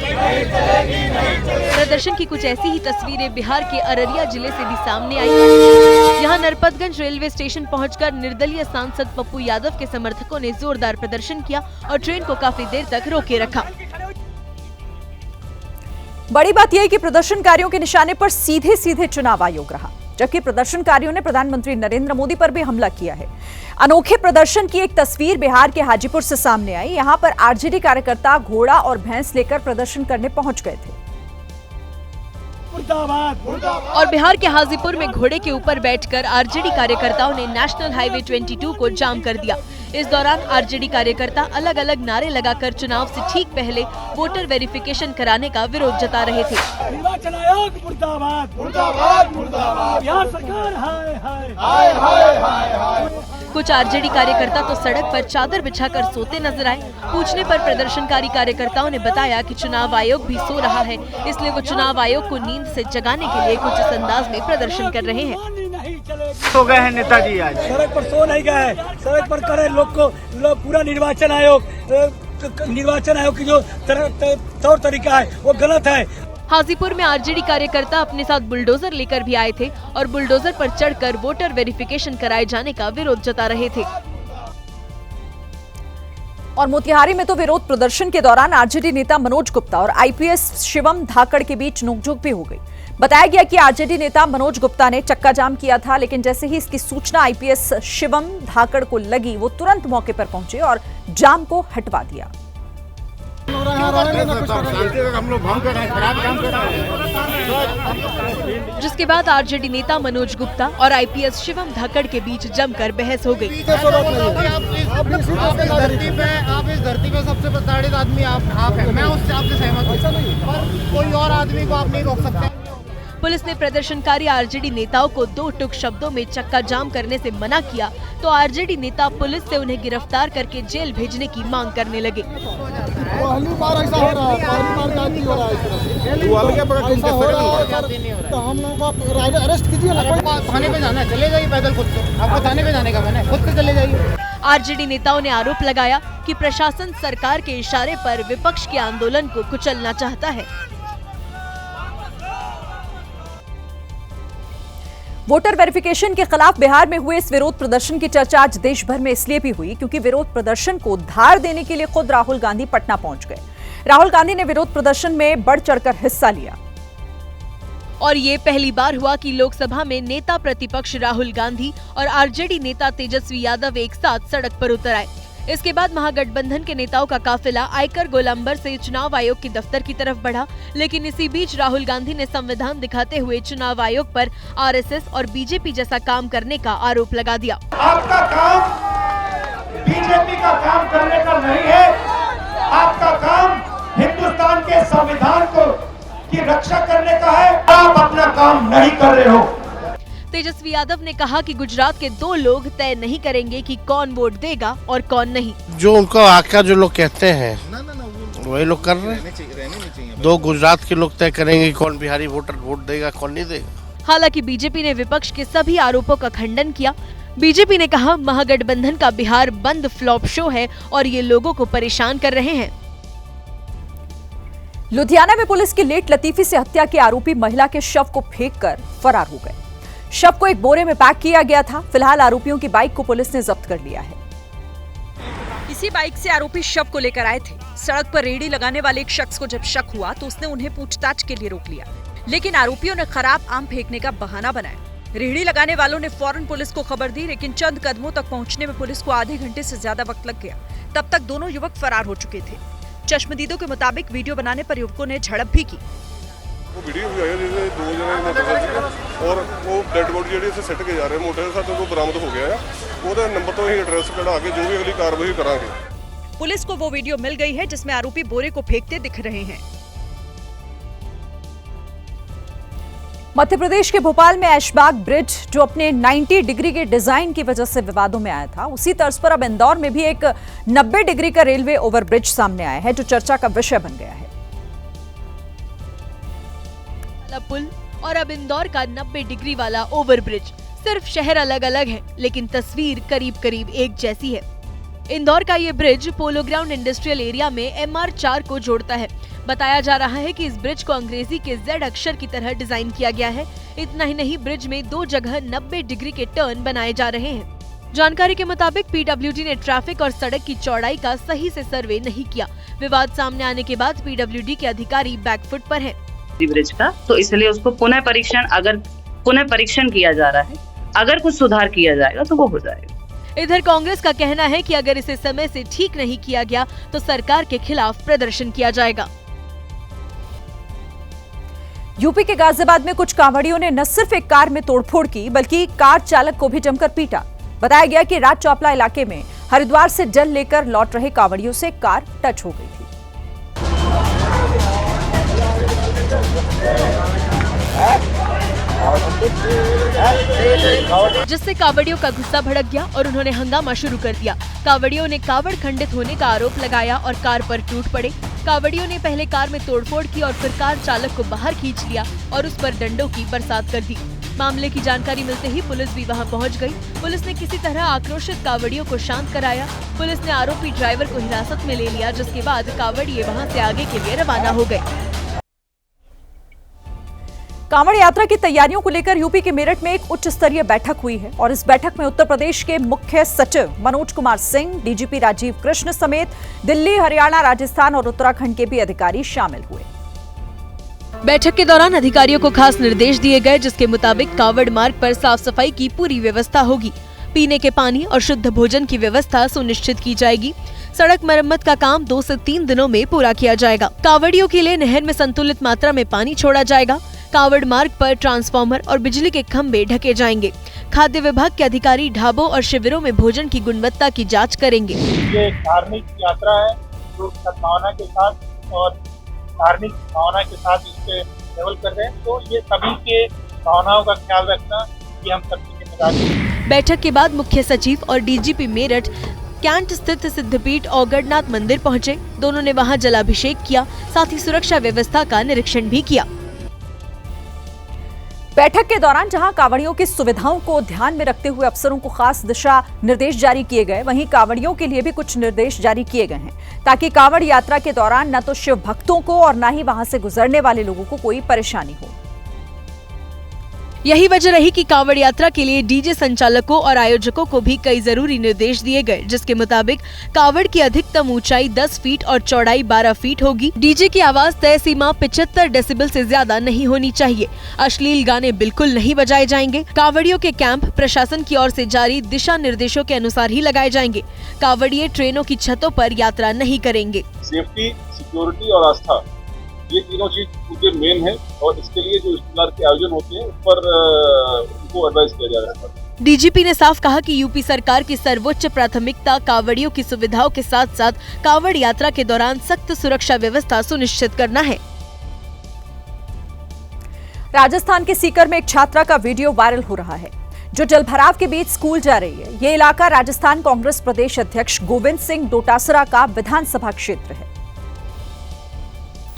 प्रदर्शन की कुछ ऐसी ही तस्वीरें बिहार के अररिया जिले से भी सामने आई। यहाँ नरपतगंज रेलवे स्टेशन पहुंचकर निर्दलीय सांसद पप्पू यादव के समर्थकों ने जोरदार प्रदर्शन किया और ट्रेन को काफी देर तक रोके रखा। बड़ी बात यह है कि प्रदर्शनकारियों के निशाने पर सीधे सीधे चुनाव आयोग रहा, जबकि प्रदर्शनकारियों ने प्रधानमंत्री नरेंद्र मोदी पर भी हमला किया है। अनोखे प्रदर्शन की एक तस्वीर बिहार के हाजीपुर से सामने आई। यहां पर आरजेडी कार्यकर्ता घोड़ा और भैंस लेकर प्रदर्शन करने पहुंच गए थे। और बिहार के हाजीपुर में घोड़े के ऊपर बैठकर आरजेडी कार्यकर्ताओं ने नेशनल हाईवे 22 को जाम कर दिया। इस दौरान आरजेडी कार्यकर्ता अलग अलग नारे लगाकर चुनाव से ठीक पहले वोटर वेरिफिकेशन कराने का विरोध जता रहे थे। निर्वाचन आयोग मुर्दाबाद, मुर्दाबाद, मुर्दाबाद। बिहार सरकार हाय हाय हाय हाय हाय हाय। कुछ आरजेडी कार्यकर्ता तो सड़क पर चादर बिछाकर सोते नजर आए। पूछने पर प्रदर्शनकारी कार्यकर्ताओं ने बताया कि चुनाव आयोग भी सो रहा है, इसलिए वो चुनाव आयोग को नींद से जगाने के लिए कुछ इस अंदाज में प्रदर्शन कर रहे हैं। सो गए हैं नेताजी, आज सड़क पर सो नहीं गए, सड़क पर करे लोग को पूरा निर्वाचन आयोग की जो तौर तरीका है वो गलत है। हाजीपुर में आरजेडी कार्यकर्ता अपने साथ बुलडोजर लेकर भी आए थे और बुलडोजर पर चढ़कर वोटर वेरिफिकेशन कराए जाने का विरोध जता रहे थे। और मोतिहारी में तो विरोध प्रदर्शन के दौरान आरजेडी नेता मनोज गुप्ता और आईपीएस शिवम धाकड़ के बीच नोकझोंक भी हो गई। बताया गया कि आरजेडी नेता मनोज गुप्ता ने चक्का जाम किया था, लेकिन जैसे ही इसकी सूचना आईपीएस शिवम धाकड़ को लगी, वो तुरंत मौके पर पहुंचे और जाम को हटवा दिया। जिसके बाद आरजेडी नेता मनोज गुप्ता और आईपीएस शिवम धाकड़ के बीच जमकर बहस हो गई। आप इस धरती पे सबसे प्रताड़ित आदमी आप हैं। मैं उससे आपसे सहमत हूं, पर कोई और आदमी को आप नहीं रोक सकते। पुलिस ने प्रदर्शनकारी आरजेडी नेताओं को दो टुक शब्दों में चक्का जाम करने से मना किया, तो आरजेडी नेता पुलिस से उन्हें गिरफ्तार करके जेल भेजने की मांग करने लगे। पहली बार ऐसा हो रहा है, पहली बार जाति हो रहा है। तो हम लोग को अरेस्ट कीजिए ना, थाने पे जाना है, चले जाइए पैदल खुद से। आपको थाने पे जाने का मैंने खुद से चले जाइए। आरजेडी नेताओं ने आरोप लगाया कि प्रशासन सरकार के इशारे पर विपक्ष के आंदोलन को कुचलना चाहता है। वोटर वेरिफिकेशन के खिलाफ बिहार में हुए इस विरोध प्रदर्शन की चर्चा आज देश भर में इसलिए भी हुई क्योंकि विरोध प्रदर्शन को धार देने के लिए खुद राहुल गांधी पटना पहुंच गए। राहुल गांधी ने विरोध प्रदर्शन में बढ़ चढ़कर हिस्सा लिया। और ये पहली बार हुआ कि लोकसभा में नेता प्रतिपक्ष राहुल गांधी और आरजेडी नेता तेजस्वी यादव एक साथ सड़क पर उतर आए। इसके बाद महागठबंधन के नेताओं का काफिला आयकर गोलंबर से चुनाव आयोग के दफ्तर की तरफ बढ़ा, लेकिन इसी बीच राहुल गांधी ने संविधान दिखाते हुए चुनाव आयोग पर आरएसएस और बीजेपी जैसा काम करने का आरोप लगा दिया। आपका काम बीजेपी का काम करने का नहीं है, आपका काम हिंदुस्तान के संविधान की रक्षा करने का है। आप अपना काम नहीं कर रहे हो। तेजस्वी यादव ने कहा कि गुजरात के दो लोग तय नहीं करेंगे कि कौन वोट देगा और कौन नहीं। जो उनको आका जो लोग कहते हैं वही लोग कर रहे हैं। दो गुजरात के लोग तय करेंगे कौन बिहारी वोटर वोट देगा कौन नहीं देगा। हालांकि बीजेपी ने विपक्ष के सभी आरोपों का खंडन किया। बीजेपी ने कहा महागठबंधन का बिहार बंद फ्लॉप शो है और ये लोगों को परेशान कर रहे हैं। लुधियाना में पुलिस की लेट लतीफी से हत्या के आरोपी महिला के शव को फेंककर फरार हो गए। शव को एक बोरे में पैक किया गया था। फिलहाल आरोपियों की बाइक को पुलिस ने जब्त कर लिया है। इसी बाइक से आरोपी शव को लेकर आए थे। सड़क पर रेहड़ी लगाने वाले एक शख्स को जब शक हुआ तो उसने उन्हें पूछताछ के लिए रोक लिया। लेकिन आरोपियों ने खराब आम फेंकने का बहाना बनाया। रेहड़ी लगाने वालों ने फौरन पुलिस को खबर दी, लेकिन चंद कदमों तक पहुंचने में पुलिस को आधे घंटे से ज्यादा वक्त लग गया। तब तक दोनों युवक फरार हो चुके थे। चश्मदीदों के मुताबिक वीडियो बनाने पर युवकों ने झड़प भी की। वो वीडियो भी आया जिसमें 2 जने मोटरसाइकिल और वो डेड बॉडी ਜਿਹੜੀ ਅਸੀਂ ਸਿੱਟ ਕੇ ਜਾ ਰਹੇ मोटरसाइकिल को बरामद हो गया है। ਉਹਦੇ नंबर तो ही एड्रेस कढ़ा के जो भी अगली कार्रवाई करांगे। पुलिस को वो वीडियो मिल गई है जिसमें आरोपी बोरे को फेंकते दिख रहे हैं। मध्य प्रदेश के भोपाल में ऐशबाग ब्रिज जो अपने 90 डिग्री के डिजाइन की वजह से विवादों में आया था, उसी तर्ज पर अब इंदौर में भी एक 90 डिग्री का रेलवे ओवरब्रिज सामने आया है जो चर्चा का विषय बन गया है। पुल और अब इंदौर का 90 डिग्री वाला ओवरब्रिज, सिर्फ शहर अलग अलग है लेकिन तस्वीर करीब करीब एक जैसी है। इंदौर का ये bridge polo ground industrial area में MR4 को जोड़ता है। बताया जा रहा है कि इस ब्रिज को अंग्रेजी के Z अक्षर की तरह डिजाइन किया गया है। इतना ही नहीं, ब्रिज में 2 जगह 90 डिग्री के टर्न बनाए जा रहे हैं। जानकारी के मुताबिक PWD ने ट्रैफिक और सड़क की चौड़ाई का सही से सर्वे नहीं किया। विवाद सामने आने के बाद PWD के अधिकारी बैकफुट पर हैं। ब्रिज का तो इसलिए उसको पुनः परीक्षण किया जा रहा है। अगर कुछ सुधार किया जाएगा तो वो हो जाएगा। इधर कांग्रेस का कहना है कि अगर इसे समय से ठीक नहीं किया गया तो सरकार के खिलाफ प्रदर्शन किया जाएगा। यूपी के गाजियाबाद में कुछ कांवड़ियों ने न सिर्फ एक कार में तोड़फोड़ की बल्कि कार चालक को भी जमकर पीटा। बताया गया कि राज चौपला इलाके में हरिद्वार से जल लेकर लौट रहे कांवड़ियों से कार टच हो गई थी। जिससे कावड़ियों का गुस्सा भड़क गया और उन्होंने हंगामा शुरू कर दिया। कावड़ियों ने कावड़ खंडित होने का आरोप लगाया और कार पर टूट पड़े। कावड़ियों ने पहले कार में तोड़फोड़ की और फिर कार चालक को बाहर खींच लिया और उस पर डंडों की बरसात कर दी। मामले की जानकारी मिलते ही पुलिस भी वहां पहुंच गई। पुलिस ने किसी तरह आक्रोशित कावड़ियों को शांत कराया। पुलिस ने आरोपी ड्राइवर को हिरासत में ले लिया, जिसके बाद कावड़िए वहां से आगे के लिए रवाना हो गए। कांवड़ यात्रा की तैयारियों को लेकर यूपी के मेरठ में एक उच्च स्तरीय बैठक हुई है और इस बैठक में उत्तर प्रदेश के मुख्य सचिव मनोज कुमार सिंह, डीजीपी राजीव कृष्ण समेत दिल्ली, हरियाणा, राजस्थान और उत्तराखंड के भी अधिकारी शामिल हुए। बैठक के दौरान अधिकारियों को खास निर्देश दिए गए, जिसके मुताबिक कावड़ मार्ग पर साफ सफाई की पूरी व्यवस्था होगी। पीने के पानी और शुद्ध भोजन की व्यवस्था सुनिश्चित की जाएगी। सड़क मरम्मत का काम 2 से 3 दिनों में पूरा किया जाएगा। कावड़ियों के लिए नहर में संतुलित मात्रा में पानी छोड़ा जाएगा। कावड़ मार्ग पर ट्रांसफार्मर और बिजली के खंभे ढके जाएंगे। खाद्य विभाग के अधिकारी ढाबों और शिविरों में भोजन की गुणवत्ता की जांच करेंगे। ये धार्मिक यात्रा है जो सद्भावना के साथ और धार्मिक भावना के साथ इससे ट्रेवल कर रहे हैं, तो ये सभी के भावनाओं का ख्याल रखना ये हम सबकी जिम्मेदारी है। बैठक के बाद मुख्य सचिव और डीजीपी मेरठ कैंट स्थित सिद्धपीठ और गढ़नाथ मंदिर पहुंचे। दोनों ने वहां जलाभिषेक किया, साथ ही सुरक्षा व्यवस्था का निरीक्षण भी किया। बैठक के दौरान जहां कांवड़ियों की सुविधाओं को ध्यान में रखते हुए अफसरों को खास दिशा निर्देश जारी किए गए, वहीं कांवड़ियों के लिए भी कुछ निर्देश जारी किए गए हैं ताकि कांवड़ यात्रा के दौरान न तो शिव भक्तों को और न ही वहां से गुजरने वाले लोगों को कोई परेशानी हो। यही वजह रही कि कांवड़ यात्रा के लिए डीजे संचालकों और आयोजकों को भी कई जरूरी निर्देश दिए गए, जिसके मुताबिक कांवड़ की अधिकतम ऊंचाई 10 फीट और चौड़ाई 12 फीट होगी। डीजे की आवाज तय सीमा 75 डेसिबल से ज्यादा नहीं होनी चाहिए। अश्लील गाने बिल्कुल नहीं बजाए जाएंगे। कांवड़ियों के कैंप प्रशासन की ओर से जारी दिशा निर्देशों के अनुसार ही लगाए जाएंगे। कांवड़िए ट्रेनों की छतों पर यात्रा नहीं करेंगे। सेफ्टी, सिक्योरिटी और आस्था, ये तीनों चीज मुझे मेन है और इसके लिए जो इस प्रकार के आयोजन होते हैं उस पर उनको एडवाइस किया जा रहा है। डीजीपी ने साफ कहा कि यूपी सरकार की सर्वोच्च प्राथमिकता कांवड़ियों की सुविधाओं के साथ साथ कांवड़ यात्रा के दौरान सख्त सुरक्षा व्यवस्था सुनिश्चित करना है। राजस्थान के सीकर में एक छात्रा का वीडियो वायरल हो रहा है जो जलभराव के बीच स्कूल जा रही है। ये इलाका राजस्थान कांग्रेस प्रदेश अध्यक्ष गोविंद सिंह डोटासरा का विधानसभा क्षेत्र है।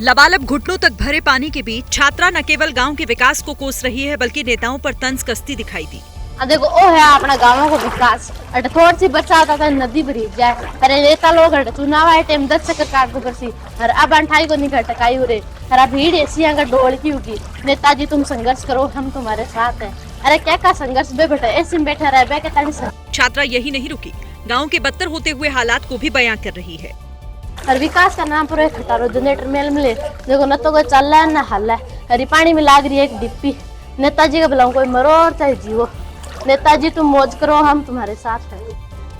लबालब घुटनों तक भरे पानी के बीच छात्रा न केवल गांव के विकास को कोस रही है बल्कि नेताओं पर तंज कसती दिखाई दी। देखो ओ है अपना गाँव को विकास, थोड़ी सी बरसात आता नदी भरी जाए। अरे नेता लोग चुनाव आए टाइम 10 चक्कर काट दो करसी और अब अंठाई को नहीं घटकाई हो रहे। अरे भीड़ ऐसी का डोल की होगी। नेताजी तुम संघर्ष करो, हम तुम्हारे साथ हैं। अरे क्या का संघर्ष बे बेटा ऐसे में बैठा रहे बे। छात्रा यही नहीं रुकी, गाँव के बदतर होते हुए हालात को भी बयां कर रही है। और विकास का नाम पूरा खटारो जनरेटर मेल मिले देखो न तो कोई चल रहा है न हल है। हरी पानी में लाग रही है एक डिप्पी। नेताजी का बुलाऊं कोई मरो और चाहे जीवो। नेताजी तुम मौज करो, हम तुम्हारे साथ हैं।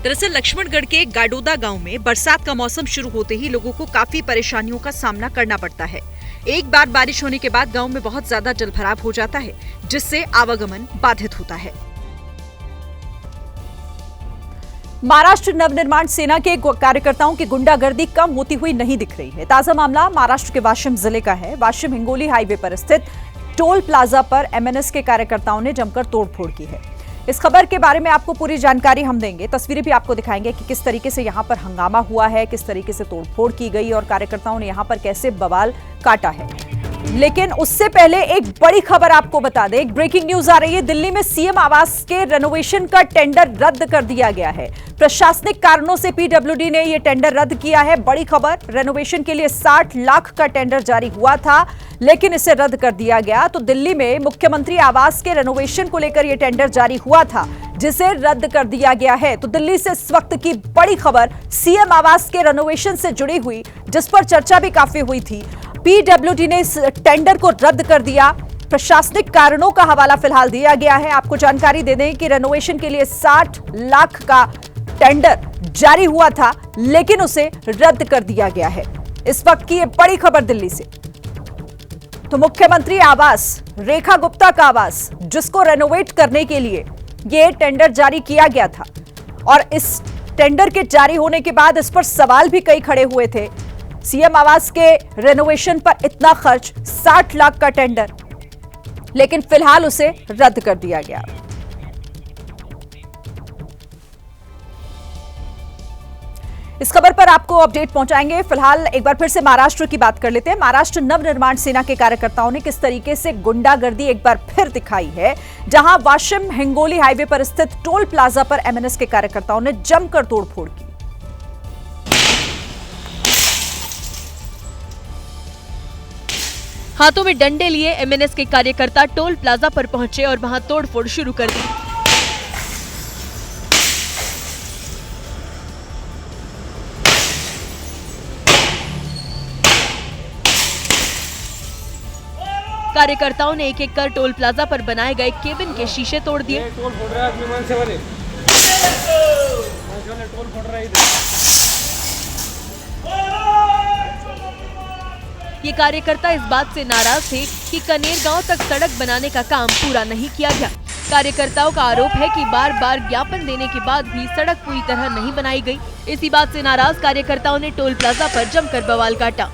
दरअसल लक्ष्मणगढ़ के गाडोदा गांव में बरसात का मौसम शुरू होते ही लोगों को काफी परेशानियों का सामना करना पड़ता है। एक बार बारिश होने के बाद गांव में बहुत ज्यादा जलभराव हो जाता है, जिससे आवागमन बाधित होता है। महाराष्ट्र नवनिर्माण सेना के कार्यकर्ताओं की गुंडागर्दी कम होती हुई नहीं दिख रही है। ताजा मामला महाराष्ट्र के वाशिम जिले का है। वाशिम हिंगोली हाईवे पर स्थित टोल प्लाजा पर एमएनएस के कार्यकर्ताओं ने जमकर तोड़फोड़ की है। इस खबर के बारे में आपको पूरी जानकारी हम देंगे, तस्वीरें भी आपको दिखाएंगे कि किस तरीके से यहां पर हंगामा हुआ है, किस तरीके से तोड़फोड़ की गई और कार्यकर्ताओं ने यहां पर कैसे बवाल काटा है। लेकिन उससे पहले एक बड़ी खबर आपको बता दें, एक ब्रेकिंग न्यूज आ रही है। दिल्ली में सीएम आवास के रेनोवेशन का टेंडर रद्द कर दिया गया है। प्रशासनिक कारणों से पीडब्ल्यूडी ने यह टेंडर रद्द किया है। बड़ी खबर, रेनोवेशन के लिए 60 लाख का टेंडर जारी हुआ था, लेकिन इसे रद्द कर दिया गया। तो दिल्ली में मुख्यमंत्री आवास के रेनोवेशन को लेकर यह टेंडर जारी हुआ था, जिसे रद्द कर दिया गया है। तो दिल्ली से इस वक्त की बड़ी खबर सीएम आवास के रेनोवेशन से जुड़ी हुई, जिस पर चर्चा भी काफी हुई थी। पीडब्ल्यूडी ने इस टेंडर को रद्द कर दिया। प्रशासनिक कारणों का हवाला फिलहाल दिया गया है। आपको जानकारी दे दें कि रेनोवेशन के लिए 60 लाख का टेंडर जारी हुआ था, लेकिन उसे रद्द कर दिया गया है। इस वक्त की ये बड़ी खबर दिल्ली से। तो मुख्यमंत्री आवास, रेखा गुप्ता का आवास, जिसको रेनोवेट करने के लिए ये टेंडर जारी किया गया था, और इस टेंडर के जारी होने के बाद इस पर सवाल भी कई खड़े हुए थे। सीएम आवास के रेनोवेशन पर इतना खर्च, 60 लाख का टेंडर, लेकिन फिलहाल उसे रद्द कर दिया गया। इस खबर पर आपको अपडेट पहुंचाएंगे। फिलहाल एक बार फिर से महाराष्ट्र की बात कर लेते हैं। महाराष्ट्र नवनिर्माण सेना के कार्यकर्ताओं ने किस तरीके से गुंडागर्दी एक बार फिर दिखाई है, जहां वाशिम हिंगोली हाईवे पर स्थित टोल प्लाजा पर एमएनएस के कार्यकर्ताओं ने जमकर तोड़फोड़ की। हाथों में डंडे लिए एमएनएस के कार्यकर्ता टोल प्लाजा पर पहुंचे और वहां तोड़फोड़ शुरू कर दी। कार्यकर्ताओं ने एक एक कर टोल प्लाजा पर बनाए गए केबिन के शीशे तोड़ दिए। ये कार्यकर्ता इस बात से नाराज थे कि कनेर गांव तक सड़क बनाने का काम पूरा नहीं किया गया। कार्यकर्ताओं का आरोप है कि बार बार ज्ञापन देने के बाद भी सड़क पूरी तरह नहीं बनाई गई। इसी बात से नाराज कार्यकर्ताओं ने टोल प्लाजा पर जमकर बवाल काटा।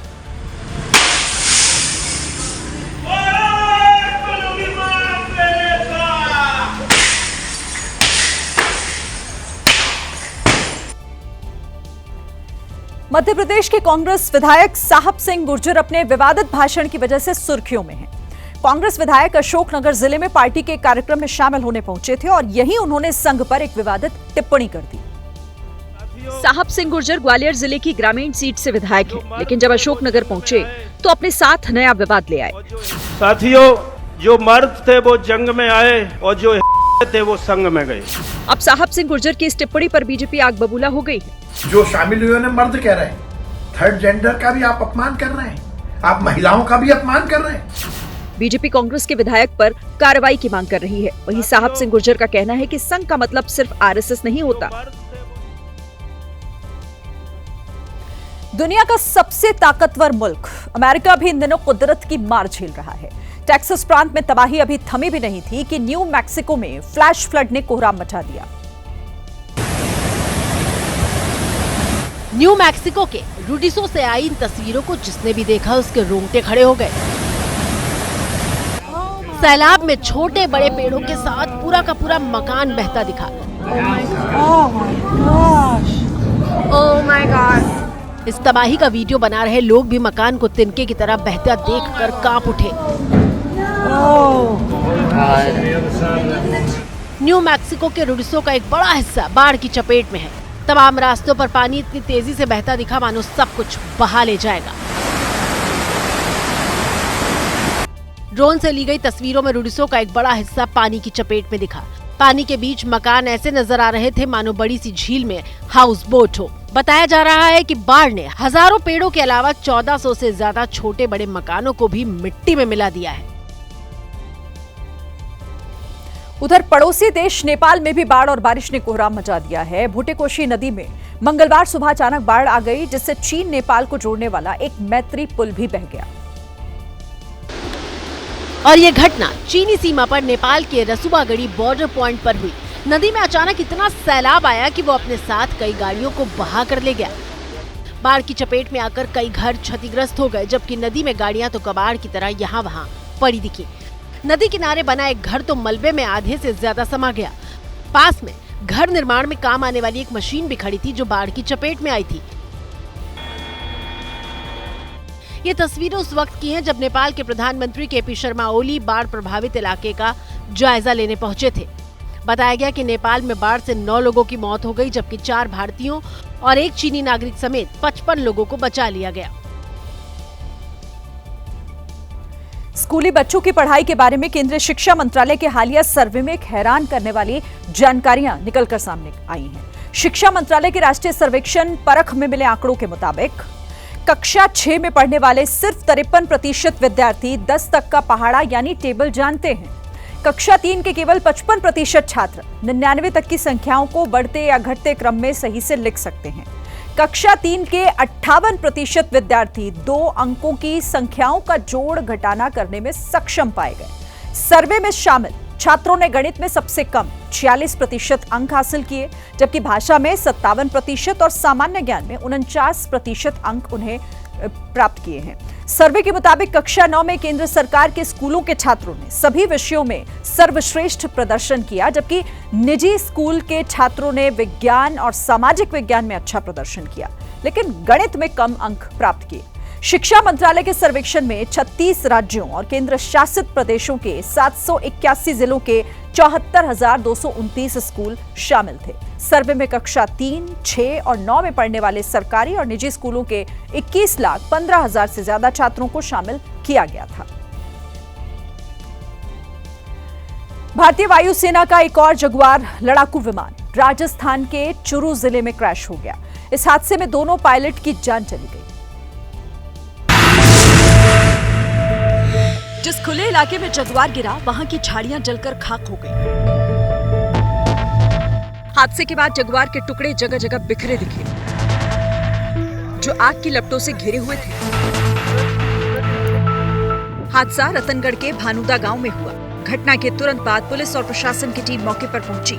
मध्य प्रदेश के कांग्रेस विधायक साहब सिंह गुर्जर अपने विवादित भाषण की वजह से सुर्खियों में हैं। कांग्रेस विधायक अशोकनगर जिले में पार्टी के कार्यक्रम में शामिल होने पहुंचे थे और यहीं उन्होंने संघ पर एक विवादित टिप्पणी कर दी। साहब सिंह गुर्जर ग्वालियर जिले की ग्रामीण सीट से विधायक हैं, लेकिन जब अशोकनगर पहुंचे तो अपने साथ नया विवाद ले आए। साथियों, जो मर्द थे वो जंग में आए और जो थे वो संग में गए। अब साहब सिंह गुर्जर की इस टिप्पणी पर बीजेपी आग बबूला हो गई है। जो शामिल हुए उन्हें मर्द कह रहे हैं, थर्ड जेंडर का भी आप अपमान कर रहे हैं, आप महिलाओं का भी अपमान कर रहे हैं। बीजेपी कांग्रेस के विधायक पर कार्रवाई की मांग कर रही है। वहीं साहब सिंह गुर्जर का कहना है कि संघ का मतलब सिर्फ आरएसएस नहीं होता। दुनिया का सबसे ताकतवर मुल्क अमेरिका भी इन दिनों कुदरत की मार झेल रहा है। टेक्सास प्रांत में तबाही अभी थमी भी नहीं थी कि न्यू मैक्सिको में फ्लैश फ्लड ने कोहराम मचा दिया। न्यू मैक्सिको के रूडिसो से आई इन तस्वीरों को जिसने भी देखा उसके रोंगटे खड़े हो गए। सैलाब में छोटे बड़े पेड़ों के साथ पूरा का पूरा मकान बहता दिखा। Oh my God. इस तबाही का वीडियो बना रहे लोग भी मकान को तिनके की तरह बहता देखकर कांप उठे। न्यू मैक्सिको के रूडिसो का एक बड़ा हिस्सा बाढ़ की चपेट में है। तमाम रास्तों पर पानी इतनी तेजी से बहता दिखा मानो सब कुछ बहा ले जाएगा। ड्रोन से ली गई तस्वीरों में रूडिसो का एक बड़ा हिस्सा पानी की चपेट में दिखा। पानी के बीच मकान ऐसे नजर आ रहे थे मानो बड़ी सी झील में हाउस बोट हो। बताया जा रहा है कि बाढ़ ने हजारों पेड़ों के अलावा 1400 से ज्यादा छोटे बड़े मकानों को भी मिट्टी में मिला दिया है। उधर पड़ोसी देश नेपाल में भी बाढ़ और बारिश ने कोहराम मचा दिया है। भुटेकोशी नदी में मंगलवार सुबह अचानक बाढ़ आ गई, जिससे चीन नेपाल को जोड़ने वाला एक मैत्री पुल भी बह गया। और ये घटना चीनी सीमा पर नेपाल के रसुवागढ़ी बॉर्डर पॉइंट पर हुई। नदी में अचानक इतना सैलाब आया कि वो अपने साथ कई गाड़ियों को बहा कर ले गया। बाढ़ की चपेट में आकर कई घर क्षतिग्रस्त हो गए, जबकि नदी में गाड़ियां तो कबाड़ की तरह यहाँ वहाँ पड़ी दिखी। नदी किनारे बना एक घर तो मलबे में आधे से ज्यादा समा गया। पास में घर निर्माण में काम आने वाली एक मशीन भी खड़ी थी, जो बाढ़ की चपेट में आई थी। ये तस्वीरें उस वक्त की हैं जब नेपाल के प्रधानमंत्री केपी शर्मा ओली बाढ़ प्रभावित इलाके का जायजा लेने पहुंचे थे। बताया गया कि नेपाल में बाढ़ से 9 लोगों की मौत हो गई, जबकि 4 भारतीयों और एक चीनी नागरिक समेत 55 लोगों को बचा लिया गया। स्कूली बच्चों की पढ़ाई के बारे में केंद्रीय शिक्षा मंत्रालय के हालिया सर्वे में एक हैरान करने वाली जानकारियां निकलकर सामने आई हैं। शिक्षा मंत्रालय के राष्ट्रीय सर्वेक्षण परख में मिले आंकड़ों के मुताबिक कक्षा 6 में पढ़ने वाले सिर्फ 53% विद्यार्थी 10 तक का पहाड़ा यानी टेबल जानते हैं। कक्षा 3 के केवल 55% छात्र 99 तक की संख्याओं को बढ़ते या घटते क्रम में सही से लिख सकते हैं। कक्षा 3 के 58% विद्यार्थी 2 अंकों की संख्याओं का जोड़ घटाना करने में सक्षम पाए गए। सर्वे में शामिल छात्रों ने गणित में सबसे कम 46% अंक हासिल किए, जबकि भाषा में 57% और सामान्य ज्ञान में 49% अंक उन्हें प्राप्त किए हैं। सर्वे के मुताबिक कक्षा 9 में केंद्र सरकार के स्कूलों के छात्रों ने सभी विषयों में सर्वश्रेष्ठ प्रदर्शन किया, जबकि निजी स्कूल के छात्रों ने विज्ञान और सामाजिक विज्ञान में अच्छा प्रदर्शन किया, लेकिन गणित में कम अंक प्राप्त किए। शिक्षा मंत्रालय के सर्वेक्षण में 36 राज्यों और केंद्र शासित प्रदेशों के 781 जिलों के 74,229 स्कूल शामिल थे। सर्वे में कक्षा 3, 6 और 9 में पढ़ने वाले सरकारी और निजी स्कूलों के 21,15,000 से ज्यादा छात्रों को शामिल किया गया था। भारतीय वायुसेना का एक और जगुआर लड़ाकू विमान राजस्थान के चुरू जिले में क्रैश हो गया। इस हादसे में दोनों पायलट की जान चली गई। जिस खुले इलाके में जगुआर गिरा, वहां की झाड़ियां जलकर खाक हो गई। हादसे के बाद जगुआर के टुकड़े जगह जगह बिखरे दिखे, जो आग की लपटों से घिरे हुए थे। हादसा रतनगढ़ के भानुदा गांव में हुआ। घटना के तुरंत बाद पुलिस और प्रशासन की टीम मौके पर पहुंची।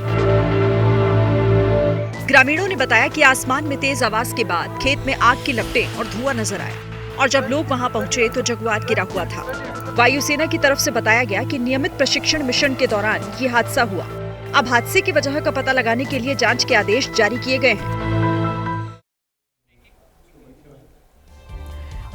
ग्रामीणों ने बताया कि आसमान में तेज आवाज के बाद खेत में आग की लपटें और धुआं नजर आया, और जब लोग वहां पहुंचे तो जगुआर गिरा हुआ था। वायुसेना की तरफ से बताया गया कि नियमित प्रशिक्षण मिशन के दौरान ये हादसा हुआ। अब हादसे की वजह का पता लगाने के लिए जांच के आदेश जारी किए गए हैं।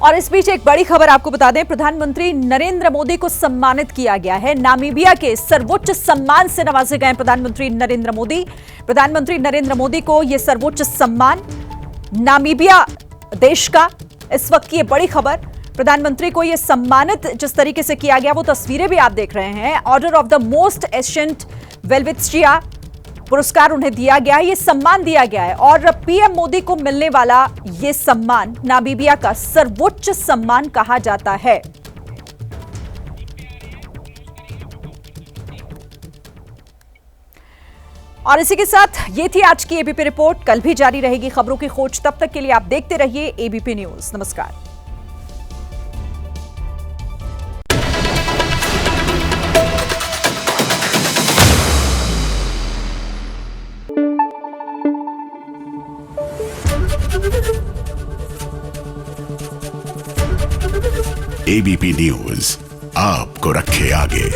और इस बीच एक बड़ी खबर आपको बता दें, प्रधानमंत्री नरेंद्र मोदी को सम्मानित किया गया है। नामीबिया के सर्वोच्च सम्मान से नवाजे गए प्रधानमंत्री नरेंद्र मोदी। प्रधानमंत्री नरेंद्र मोदी को यह सर्वोच्च सम्मान नामीबिया देश का इस वक्त की बड़ी खबर। प्रधानमंत्री को यह सम्मानित जिस तरीके से किया गया, वो तस्वीरें भी आप देख रहे हैं। Order of the most ancient Welwitschia पुरस्कार उन्हें दिया गया है, ये सम्मान दिया गया है। और पीएम मोदी को मिलने वाला ये सम्मान नामीबिया का सर्वोच्च सम्मान कहा जाता है। और इसी के साथ ये थी आज की एबीपी रिपोर्ट। कल भी जारी रहेगी खबरों की खोज। तब तक के लिए आप देखते रहिए एबीपी न्यूज। नमस्कार। एबीपी न्यूज आपको रखे आगे।